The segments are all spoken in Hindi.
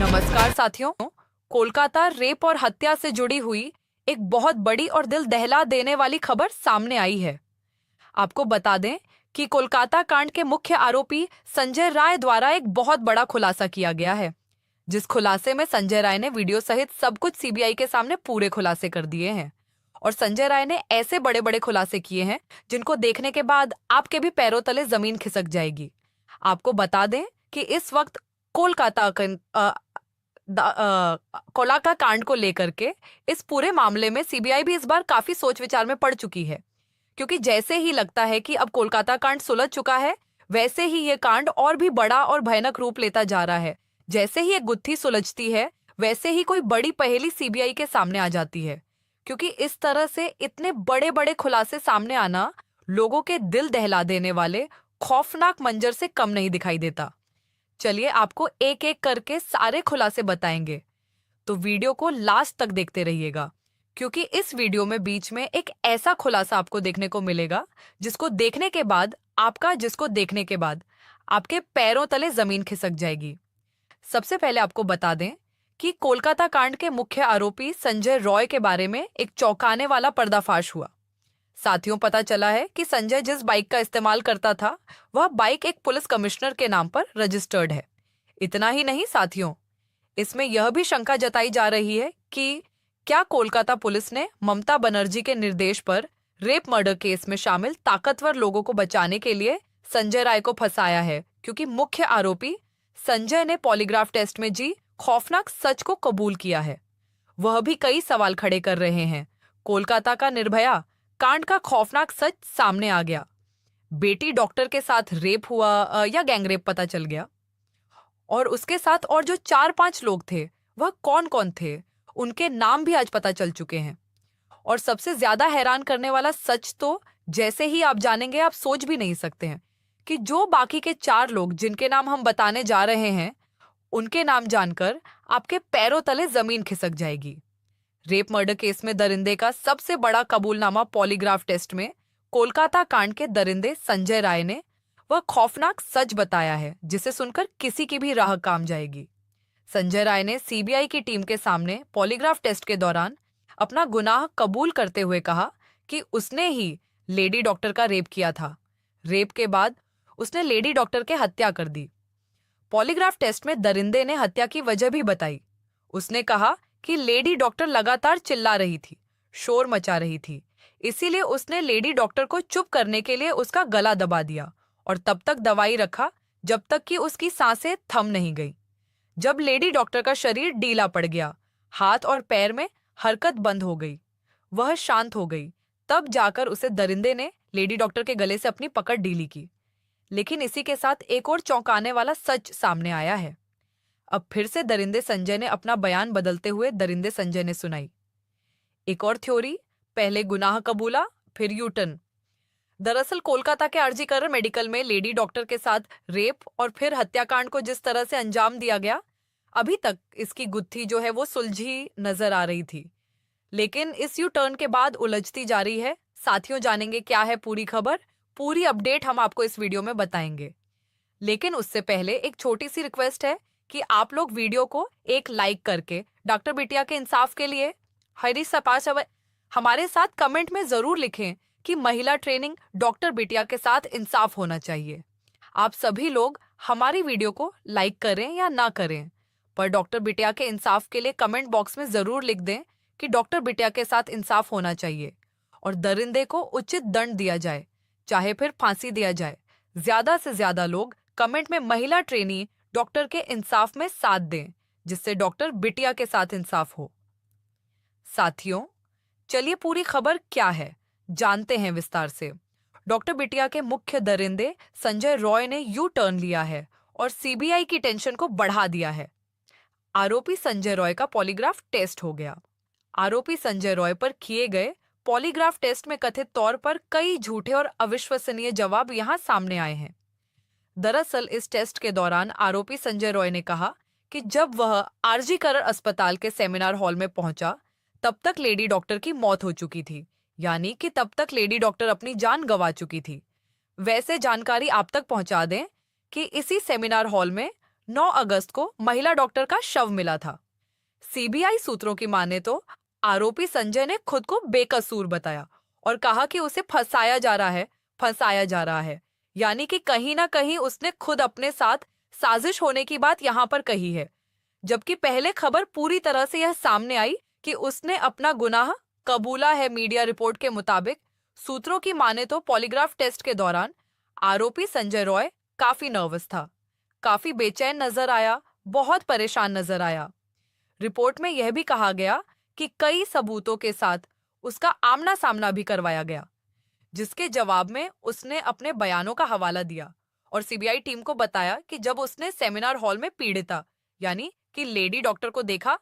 नमस्कार साथियों। कोलकाता रेप और हत्या से जुड़ी हुई एक बहुत बड़ी और दिल दहला देने वाली खबर सामने आई है। आपको बता दें कि कोलकाता कांड के मुख्य आरोपी संजय राय द्वारा एक बहुत बड़ा खुलासा किया गया है, जिस खुलासे में संजय राय ने वीडियो सहित सब कुछ सीबीआई के सामने पूरे खुलासे कर दिए हैं। और संजय राय ने ऐसे बड़े बड़े खुलासे किए हैं जिनको देखने के बाद आपके भी पैरों तले जमीन खिसक जाएगी। आपको बता दें कि इस वक्त कोलकाता कांड को लेकर के इस पूरे मामले में सीबीआई भी इस बार काफी सोच विचार में पड़ चुकी है, क्योंकि जैसे ही लगता है कि अब कोलकाता कांड सुलझ चुका है, वैसे ही ये कांड और भी बड़ा और भयानक रूप लेता जा रहा है। जैसे ही एक गुत्थी सुलझती है, वैसे ही कोई बड़ी पहेली सीबीआई के सामने आ जाती है, क्योंकि इस तरह से इतने बड़े बड़े खुलासे सामने आना लोगों के दिल दहला देने वाले खौफनाक मंजर से कम नहीं दिखाई देता। चलिए आपको एक एक करके सारे खुलासे बताएंगे, तो वीडियो को लास्ट तक देखते रहिएगा, क्योंकि इस वीडियो में बीच में एक ऐसा खुलासा आपको देखने को मिलेगा जिसको देखने के बाद आपके पैरों तले जमीन खिसक जाएगी। सबसे पहले आपको बता दें कि कोलकाता कांड के मुख्य आरोपी संजय रॉय के बारे में एक चौंकाने वाला पर्दाफाश हुआ। साथियों, पता चला है कि संजय जिस बाइक का इस्तेमाल करता था, वह बाइक एक पुलिस कमिश्नर के नाम पर रजिस्टर्ड है। इतना ही नहीं साथियों, इसमें यह भी शंका जताई जा रही है कि क्या कोलकाता पुलिस ने ममता बनर्जी के निर्देश पर रेप मर्डर केस में शामिल ताकतवर लोगों को बचाने के लिए संजय राय को फंसाया है, क्योंकि मुख्य आरोपी संजय ने पॉलीग्राफ टेस्ट में जी खौफनाक सच को कबूल किया है। वह भी कई सवाल खड़े कर रहे हैं। कोलकाता का निर्भया कांड का खौफनाक सच सामने आ गया। बेटी डॉक्टर के साथ रेप हुआ या गैंगरेप पता चल गया, और उसके साथ और जो 4-5 लोग थे वह कौन कौन थे, उनके नाम भी आज पता चल चुके हैं। और सबसे ज्यादा हैरान करने वाला सच तो जैसे ही आप जानेंगे, आप सोच भी नहीं सकते हैं कि जो बाकी के 4 लोग जिनके नाम हम बताने जा रहे हैं, उनके नाम जानकर आपके पैरों तले जमीन खिसक जाएगी। रेप मर्डर केस में दरिंदे का सबसे बड़ा कबूलनामा पॉलीग्राफ टेस्ट में कोलकाता कांड के दरिंदे संजय राय ने वह खौफनाक सच बताया है, जिसे सुनकर किसी की भी राह काम जाएगी। संजय राय ने सीबीआई की टीम के सामने पॉलीग्राफ टेस्ट के दौरान अपना गुनाह कबूल करते हुए कहा कि उसने ही लेडी डॉक्टर का रेप किया था। रेप के बाद उसने लेडी डॉक्टर के हत्या कर दी। पॉलीग्राफ टेस्ट में दरिंदे ने हत्या की वजह भी बताई। उसने कहा कि लेडी डॉक्टर लगातार चिल्ला रही थी, शोर मचा रही थी, इसीलिए उसने लेडी डॉक्टर को चुप करने के लिए उसका गला दबा दिया और तब तक दवाई रखा जब तक कि उसकी सांसें थम नहीं गई। जब लेडी डॉक्टर का शरीर ढीला पड़ गया, हाथ और पैर में हरकत बंद हो गई, वह शांत हो गई, तब जाकर उसे दरिंदे ने लेडी डॉक्टर के गले से अपनी पकड़ ढीली की। लेकिन इसी के साथ एक और चौंकाने वाला सच सामने आया है। अब फिर से दरिंदे संजय ने अपना बयान बदलते हुए दरिंदे संजय ने सुनाई एक और थ्योरी, पहले गुनाह कबूला फिर यूटर्न। दरअसल कोलकाता के आरजी कर मेडिकल में लेडी डॉक्टर के साथ रेप और फिर हत्याकांड को जिस तरह से अंजाम दिया गया, अभी तक इसकी गुत्थी जो है वो सुलझी नजर आ रही थी, लेकिन इस यू टर्न के बाद उलझती जा रही है। साथियों, जानेंगे क्या है पूरी खबर, पूरी अपडेट हम आपको इस वीडियो में बताएंगे। लेकिन उससे पहले एक छोटी सी रिक्वेस्ट है कि आप लोग वीडियो को एक लाइक करके डॉक्टर बिटिया के इंसाफ के लिए हरी सपास हमारे साथ कमेंट में जरूर लिखें कि महिला ट्रेनिंग डॉक्टर बिटिया के साथ इंसाफ होना चाहिए। आप सभी लोग हमारी वीडियो को लाइक करें या ना करें, पर डॉक्टर बिटिया के इंसाफ के लिए कमेंट बॉक्स में जरूर लिख दें कि डॉक्टर बिटिया के साथ इंसाफ होना चाहिए और दरिंदे को उचित दंड दिया जाए, चाहे फिर फांसी दिया जाए। ज्यादा से ज्यादा लोग कमेंट में महिला ट्रेनी डॉक्टर के इंसाफ में साथ दें, जिससे डॉक्टर बिटिया के साथ इंसाफ हो। साथियों, चलिए पूरी खबर क्या है जानते हैं विस्तार से। डॉक्टर बिटिया के मुख्य दरिंदे संजय रॉय ने यू टर्न लिया है और सीबीआई की टेंशन को बढ़ा दिया है। आरोपी संजय रॉय का पॉलीग्राफ टेस्ट हो गया। आरोपी संजय रॉय पर किए गए पॉलीग्राफ टेस्ट में कथित तौर पर कई झूठे और अविश्वसनीय जवाब यहां सामने आए हैं। दरअसल इस टेस्ट के दौरान आरोपी संजय रॉय ने कहा कि जब वह आरजी कर अस्पताल के सेमिनार हॉल में पहुंचा, तब तक लेडी डॉक्टर की मौत हो चुकी थी, यानी कि तब तक लेडी डॉक्टर अपनी जान गंवा चुकी थी। वैसे जानकारी आप तक पहुंचा दें कि इसी सेमिनार हॉल में 9 अगस्त को महिला डॉक्टर का शव मिला था। सीबीआई सूत्रों की माने तो आरोपी संजय ने खुद को बेकसूर बताया और कहा कि उसे फंसाया जा रहा है, यानी कि कहीं ना कहीं उसने खुद अपने साथ साजिश होने की बात यहां पर कही है। जबकि पहले खबर पूरी तरह से यह सामने आई कि उसने अपना गुनाह कबूला है। मीडिया रिपोर्ट के मुताबिक सूत्रों की माने तो पॉलीग्राफ टेस्ट के दौरान आरोपी संजय रॉय काफी नर्वस था, काफी बेचैन नजर आया, बहुत परेशान नजर आया। रिपोर्ट में यह भी कहा गया कि कई सबूतों के साथ उसका आमना सामना भी करवाया गया, जिसके जवाब में उसने अपने बयानों का हवाला दिया और सीबीआई टीम को बताया कि जब उसने सेमिनार हॉल में पीड़िता यानी कि लेडी डॉक्टर को देखा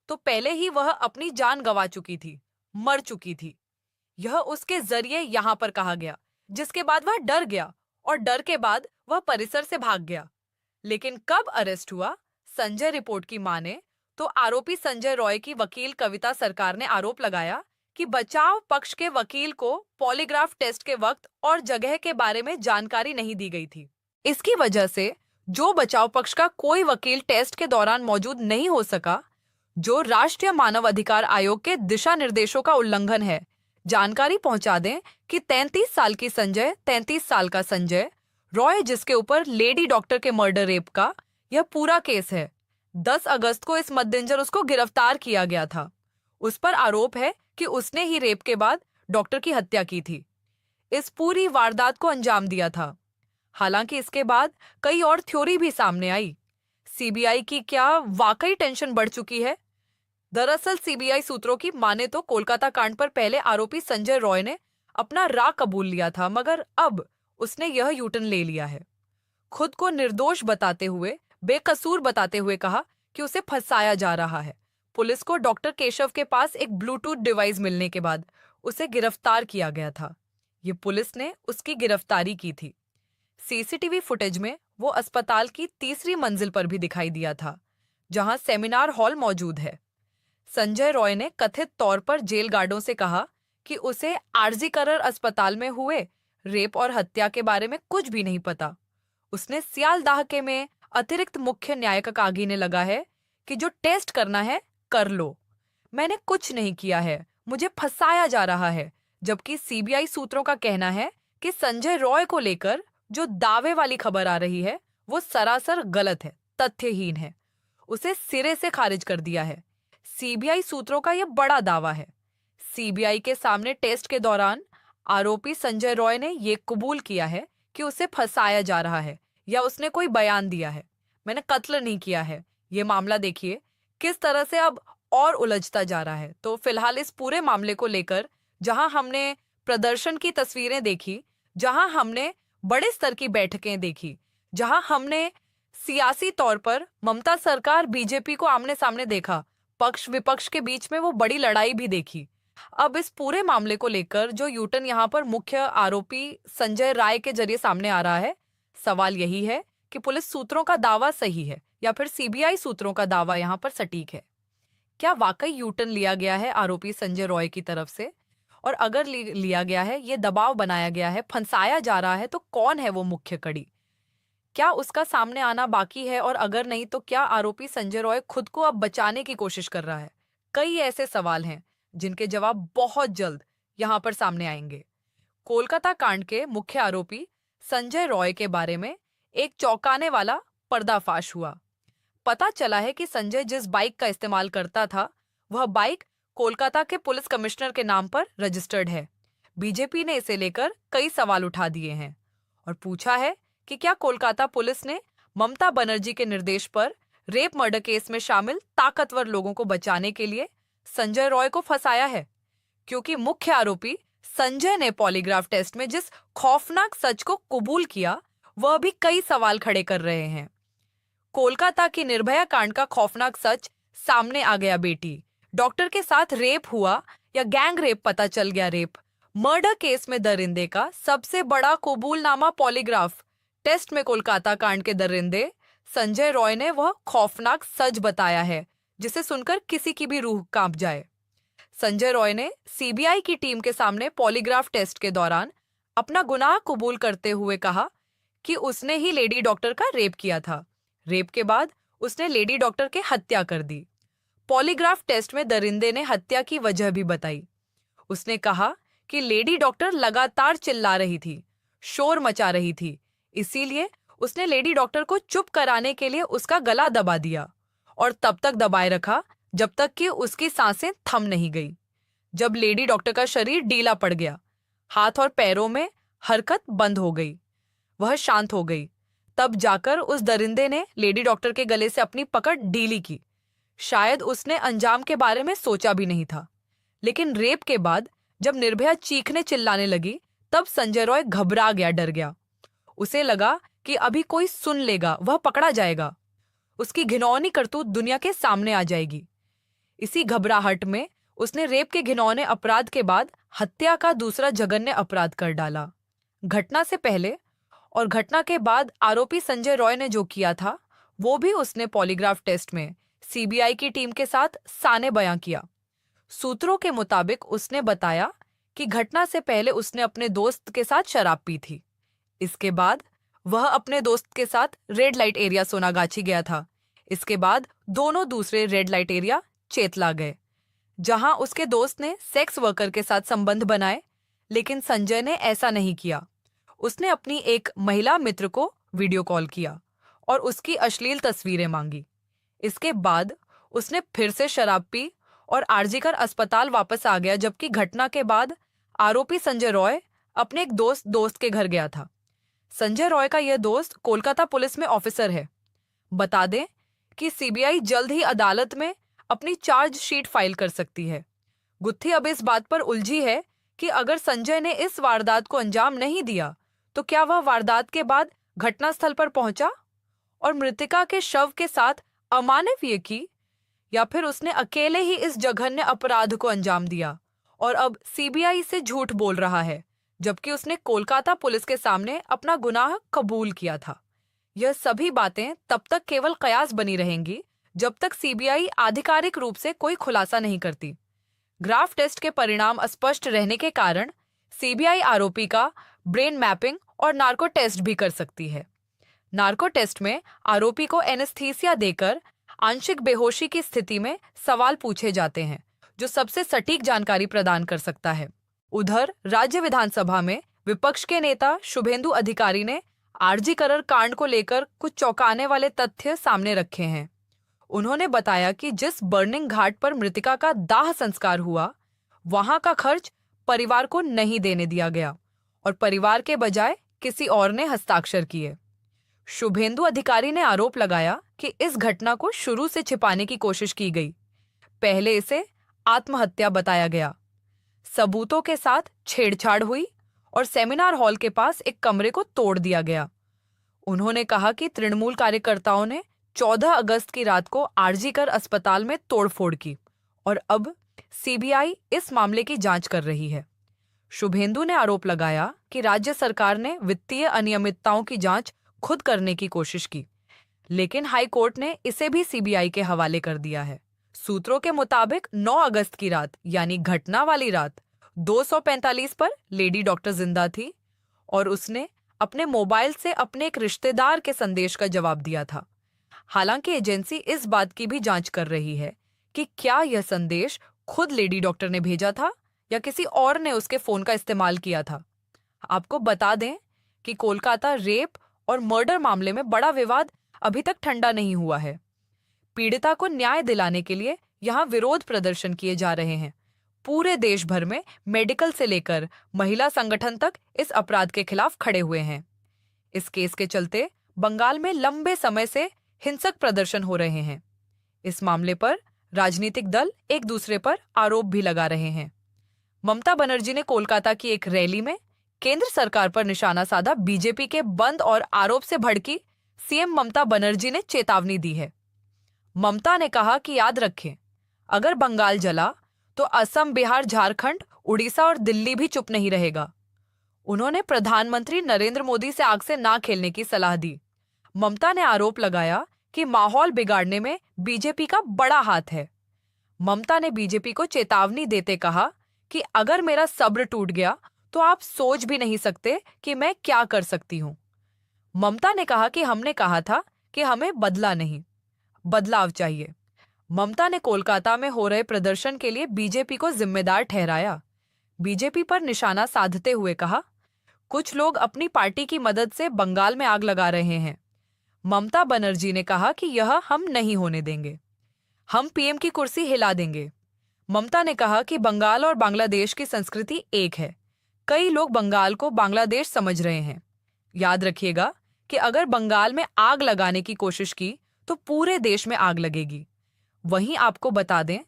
तो पहले ही वह अपनी जान गंवा चुकी थी, मर चुकी थी। यह उसके जरिए यहां पर कहा गया, जिसके बाद वह डर गया और डर के बाद वह परिसर से भाग गया। लेकिन कब अरेस्ट हुआ? संजय रिपोर्ट की माने तो आरोपी संजय रॉय की वकील कविता सरकार ने आरोप लगाया कि बचाव पक्ष के वकील को पॉलीग्राफ टेस्ट के वक्त और जगह के बारे में जानकारी नहीं दी गई थी। इसकी वजह से जो बचाव पक्ष का कोई वकील टेस्ट के दौरान मौजूद नहीं हो सका, जो राष्ट्रीय मानव अधिकार आयोग के दिशा निर्देशों का उल्लंघन है। जानकारी पहुंचा दें कि 33 साल का संजय रॉय, जिसके ऊपर लेडी डॉक्टर के मर्डर रेप का यह पूरा केस है, 10 अगस्त को इस मद्देनजर उसको गिरफ्तार किया गया था। उस पर आरोप है कि उसने ही रेप के बाद डॉक्टर की हत्या की थी, इस पूरी वारदात को अंजाम दिया था। हालांकि इसके बाद कई और थ्योरी भी सामने आई। सीबीआई की क्या वाकई टेंशन बढ़ चुकी है? दरअसल सीबीआई सूत्रों की माने तो कोलकाता कांड पर पहले आरोपी संजय रॉय ने अपना राग कबूल लिया था, मगर अब उसने यह यूटर्न ले लिया है। खुद को निर्दोष बताते हुए, बेकसूर बताते हुए कहा कि उसे फंसाया जा रहा है। पुलिस को डॉक्टर केशव के पास एक ब्लूटूथ डिवाइस मिलने के बाद उसे गिरफ्तार किया गया था। ये पुलिस ने उसकी गिरफ्तारी की थी। सीसीटीवी फुटेज में वो अस्पताल की तीसरी मंजिल पर भी दिखाई दिया था, जहां सेमिनार हॉल मौजूद है। संजय रॉय ने कथित तौर पर जेल गार्डों से कहा कि उसे आरजी करर अस्पताल में हुए रेप और हत्या के बारे में कुछ भी नहीं पता। उसने सियालदाह के में अतिरिक्त मुख्य न्यायिक कागीने लगा है कि जो टेस्ट करना है कर लो, मैंने कुछ नहीं किया है, मुझे फंसाया जा रहा है। जबकि सीबीआई सूत्रों का कहना है कि संजय रॉय को लेकर जो दावे वाली खबर आ रही है वो सरासर गलत है, तथ्यहीन है, उसे सिरे से खारिज कर दिया है। सीबीआई सूत्रों का यह बड़ा दावा है। सीबीआई के सामने टेस्ट के दौरान आरोपी संजय रॉय ने यह कबूल किया है कि उसे फंसाया जा रहा है या उसने कोई बयान दिया है, मैंने कत्ल नहीं किया है। ये मामला देखिए किस तरह से अब और उलझता जा रहा है। तो फिलहाल इस पूरे मामले को लेकर जहां हमने प्रदर्शन की तस्वीरें देखी, जहां हमने बड़े स्तर की बैठकें देखी, जहां हमने सियासी तौर पर ममता सरकार बीजेपी को आमने सामने देखा, पक्ष विपक्ष के बीच में वो बड़ी लड़ाई भी देखी, अब इस पूरे मामले को लेकर जो यूटर्न यहाँ पर मुख्य आरोपी संजय राय के जरिए सामने आ रहा है, सवाल यही है कि पुलिस सूत्रों का दावा सही है या फिर सीबीआई सूत्रों का दावा यहाँ पर सटीक है। क्या वाकई यूटर्न लिया गया है आरोपी संजय रॉय की तरफ से? और अगर लिया गया है, ये दबाव बनाया गया है, फंसाया जा रहा है, तो कौन है वो मुख्य कड़ी? क्या उसका सामने आना बाकी है? और अगर नहीं तो क्या आरोपी संजय रॉय खुद को अब बचाने की कोशिश कर रहा है? कई ऐसे सवाल हैं जिनके जवाब बहुत जल्द यहाँ पर सामने आएंगे। कोलकाता कांड के मुख्य आरोपी संजय रॉय के बारे में एक चौंकाने वाला पर्दाफाश हुआ। पता चला है कि संजय जिस बाइक का इस्तेमाल करता था, वह बाइक कोलकाता के पुलिस कमिश्नर के नाम पर रजिस्टर्ड है। बीजेपी ने इसे लेकर कई सवाल उठा दिए हैं और पूछा है कि क्या कोलकाता पुलिस ने ममता बनर्जी के निर्देश पर रेप मर्डर केस में शामिल ताकतवर लोगों को बचाने के लिए संजय रॉय को फंसाया है? क्योंकि मुख्य आरोपी संजय ने पॉलीग्राफ टेस्ट में जिस खौफनाक सच को कबूल किया, वह भी कई सवाल खड़े कर रहे हैं। कोलकाता की निर्भया कांड का खौफनाक सच सामने आ गया। बेटी डॉक्टर के साथ रेप हुआ या गैंग रेप पता चल गया। रेप मर्डर केस में दरिंदे का सबसे बड़ा कबूलनामा पॉलीग्राफ टेस्ट में कोलकाता कांड के दरिंदे संजय रॉय ने वह खौफनाक सच बताया है जिसे सुनकर किसी की भी रूह कांप जाए। संजय रॉय ने सीबीआई की टीम के सामने पॉलीग्राफ टेस्ट के दौरान अपना गुनाह कबूल करते हुए कहा कि उसने ही लेडी डॉक्टर का रेप किया था। रेप के बाद उसने लेडी डॉक्टर की हत्या कर दी। पॉलीग्राफ टेस्ट में दरिंदे ने हत्या की वजह भी बताई। उसने कहा कि लेडी डॉक्टर लगातार चिल्ला रही थी, शोर मचा रही थी, इसीलिए उसने लेडी डॉक्टर को चुप कराने के लिए उसका गला दबा दिया और तब तक दबाए रखा जब तक कि उसकी सांसें थम नहीं गई। जब लेडी डॉक्टर का शरीर ढीला पड़ गया, हाथ और पैरों में हरकत बंद हो गई, वह शांत हो गई, तब जाकर उस दरिंदे ने लेडी डॉक्टर के गले से अपनी पकड़ ढीली की। शायद उसने अंजाम के बारे में सोचा भी नहीं था, लेकिन रेप के बाद जब निर्भया चीखने चिल्लाने लगी, तब संजय रॉय घबरा गया, डर गया। उसे लगा कि अभी कोई सुन लेगा, वह पकड़ा जाएगा, उसकी घिनौनी करतूत दुनिया के सामने आ जाएगी। इसी घबराहट में उसने रेप के घिनौने अपराध के बाद हत्या का दूसरा जघन्य अपराध कर डाला। घटना से पहले और घटना के बाद आरोपी संजय रॉय ने जो किया था, वो भी उसने पॉलीग्राफ टेस्ट में सीबीआई की टीम के साथ साने बयां किया। सूत्रों के मुताबिक उसने बताया कि घटना से पहले उसने अपने दोस्त के साथ शराब पी थी। इसके बाद वह अपने दोस्त के साथ रेड लाइट एरिया सोनागाछी गया था। इसके बाद दोनों दूसरे रेड लाइट एरिया चेतला गए, जहां उसके दोस्त ने सेक्स वर्कर के साथ संबंध बनाए, लेकिन संजय ने ऐसा नहीं किया। उसने अपनी एक महिला मित्र को वीडियो कॉल किया और उसकी अश्लील तस्वीरें मांगी। इसके बाद उसने फिर से शराब पी और आरजीकर अस्पताल वापस आ गया, जबकि घटना के बाद आरोपी संजय रॉय अपने एक दोस्त के घर गया था। संजय रॉय का यह दोस्त कोलकाता पुलिस में ऑफिसर है। बता दें कि सीबीआई जल्द ही अदालत में अपनी चार्जशीट फाइल कर सकती है। गुत्थी अब इस बात पर उलझी है कि अगर संजय ने इस वारदात को अंजाम नहीं दिया, तो क्या वह वारदात के बाद घटनास्थल पर पहुंचा और मृतिका के शव के साथ अमानवीय की, या फिर उसने अकेले ही इस जघन्य अपराध को अंजाम दिया और अब सीबीआई से झूठ बोल रहा है, जबकि उसने कोलकाता पुलिस के सामने अपना गुनाह कबूल किया था। यह सभी बातें तब तक केवल कयास बनी रहेंगी जब तक सीबीआई आधिकारिक रूप से कोई खुलासा नहीं करती। ग्राफ टेस्ट के परिणाम अस्पष्ट रहने के कारण सीबीआई आरोपी का ब्रेन मैपिंग और नार्को टेस्ट भी कर सकती है। नार्को टेस्ट में आरोपी को एनेस्थीसिया देकर आंशिक बेहोशी की स्थिति में सवाल पूछे जाते हैं, जो सबसे सटीक जानकारी प्रदान कर सकता है। उधर राज्य विधानसभा में विपक्ष के नेता शुभेंदु अधिकारी ने आरजी करण कांड को लेकर कुछ चौंकाने वाले तथ्य सामने रखे हैं। उन्होंने बताया कि जिस बर्निंग घाट पर मृतिका का दाह संस्कार हुआ, वहां का खर्च परिवार को नहीं देने दिया गया और परिवार के बजाय किसी और ने हस्ताक्षर किए। शुभेंदु अधिकारी ने आरोप लगाया कि इस घटना को शुरू से छिपाने की कोशिश की गई। पहले इसे आत्महत्या बताया गया, सबूतों के साथ छेड़छाड़ हुई और सेमिनार हॉल के पास एक कमरे को तोड़ दिया गया। उन्होंने कहा कि तृणमूल कार्यकर्ताओं ने 14 अगस्त की रात को आरजीकर अस्पताल में तोड़फोड़ की और अब सीबीआई इस मामले की जांच कर रही है। शुभेंदु ने आरोप लगाया कि राज्य सरकार ने वित्तीय अनियमितताओं की जांच खुद करने की कोशिश की, लेकिन हाई कोर्ट ने इसे भी सीबीआई के हवाले कर दिया है। सूत्रों के मुताबिक 9 अगस्त की रात, यानी घटना वाली रात, 245 पर लेडी डॉक्टर जिंदा थी और उसने अपने मोबाइल से अपने एक रिश्तेदार के संदेश का जवाब दिया था। हालांकि एजेंसी इस बात की भी जांच कर रही है कि क्या यह संदेश खुद लेडी डॉक्टर ने भेजा था या किसी और ने उसके फोन का इस्तेमाल किया था। आपको बता दें कि कोलकाता रेप और मर्डर मामले में बड़ा विवाद अभी तक ठंडा नहीं हुआ है। पीड़िता को न्याय दिलाने के लिए यहाँ विरोध प्रदर्शन किए जा रहे हैं। पूरे देश भर में मेडिकल से लेकर महिला संगठन तक इस अपराध के खिलाफ खड़े हुए हैं। इस केस के चलते बंगाल में लंबे समय से हिंसक प्रदर्शन हो रहे हैं। इस मामले पर राजनीतिक दल एक दूसरे पर आरोप भी लगा रहे हैं। ममता बनर्जी ने कोलकाता की एक रैली में केंद्र सरकार पर निशाना साधा। बीजेपी के बंद और आरोप से भड़की सीएम ममता बनर्जी ने चेतावनी दी है। ममता ने कहा कि याद रखें, अगर बंगाल जला तो असम, बिहार, झारखंड, उड़ीसा और दिल्ली भी चुप नहीं रहेगा। उन्होंने प्रधानमंत्री नरेंद्र मोदी से आग से ना खेलने की सलाह दी। ममता ने आरोप लगाया कि माहौल बिगाड़ने में बीजेपी का बड़ा हाथ है। ममता ने बीजेपी को चेतावनी देते कहा कि अगर मेरा सब्र टूट गया तो आप सोच भी नहीं सकते कि मैं क्या कर सकती हूं। ममता ने कहा कि हमने कहा था कि हमें बदला नहीं, बदलाव चाहिए। ममता ने कोलकाता में हो रहे प्रदर्शन के लिए बीजेपी को जिम्मेदार ठहराया। बीजेपी पर निशाना साधते हुए कहा, कुछ लोग अपनी पार्टी की मदद से बंगाल में आग लगा रहे हैं। ममता बनर्जी ने कहा कि यह हम नहीं होने देंगे, हम पीएम की कुर्सी हिला देंगे। ममता ने कहा कि बंगाल और बांग्लादेश की संस्कृति एक है। कई लोग बंगाल को बांग्लादेश समझ रहे हैं। याद रखिएगा कि अगर बंगाल में आग लगाने की कोशिश की तो पूरे देश में आग लगेगी। वहीं आपको बता दें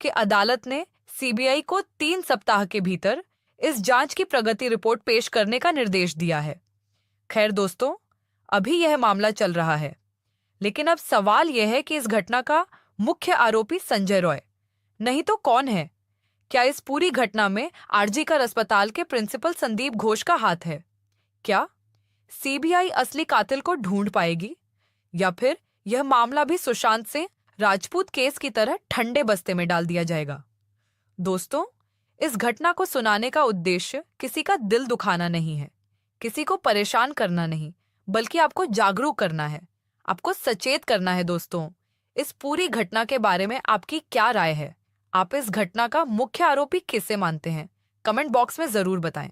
कि अदालत ने सीबीआई को 3 सप्ताह के भीतर इस जांच की प्रगति रिपोर्ट पेश करने का निर्देश दिया है। खैर दोस्तों, अभी यह मामला चल रहा है, लेकिन अब सवाल यह है कि इस घटना का मुख्य आरोपी संजय रॉय नहीं तो कौन है? क्या इस पूरी घटना में आरजीकर अस्पताल के प्रिंसिपल संदीप घोष का हाथ है? क्या सीबीआई असली कातिल को ढूंढ पाएगी, या फिर यह मामला भी सुशांत सिंह राजपूत केस की तरह ठंडे बस्ते में डाल दिया जाएगा? दोस्तों, इस घटना को सुनाने का उद्देश्य किसी का दिल दुखाना नहीं है, किसी को परेशान करना नहीं, बल्कि आपको जागरूक करना है, आपको सचेत करना है। दोस्तों, इस पूरी घटना के बारे में आपकी क्या राय है? आप इस घटना का मुख्य आरोपी किसे मानते हैं? कमेंट बॉक्स में जरूर बताएं।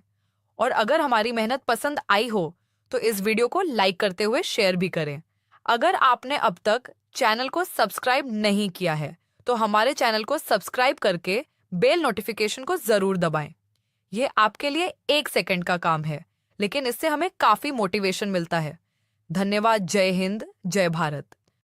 और अगर हमारी मेहनत पसंद आई हो तो इस वीडियो को लाइक करते हुए शेयर भी करें। अगर आपने अब तक चैनल को सब्सक्राइब नहीं किया है तो हमारे चैनल को सब्सक्राइब करके बेल नोटिफिकेशन को जरूर दबाएं। यह आपके लिए 1 सेकंड का काम है, लेकिन इससे हमें काफी मोटिवेशन मिलता है। धन्यवाद। जय हिंद, जय भारत।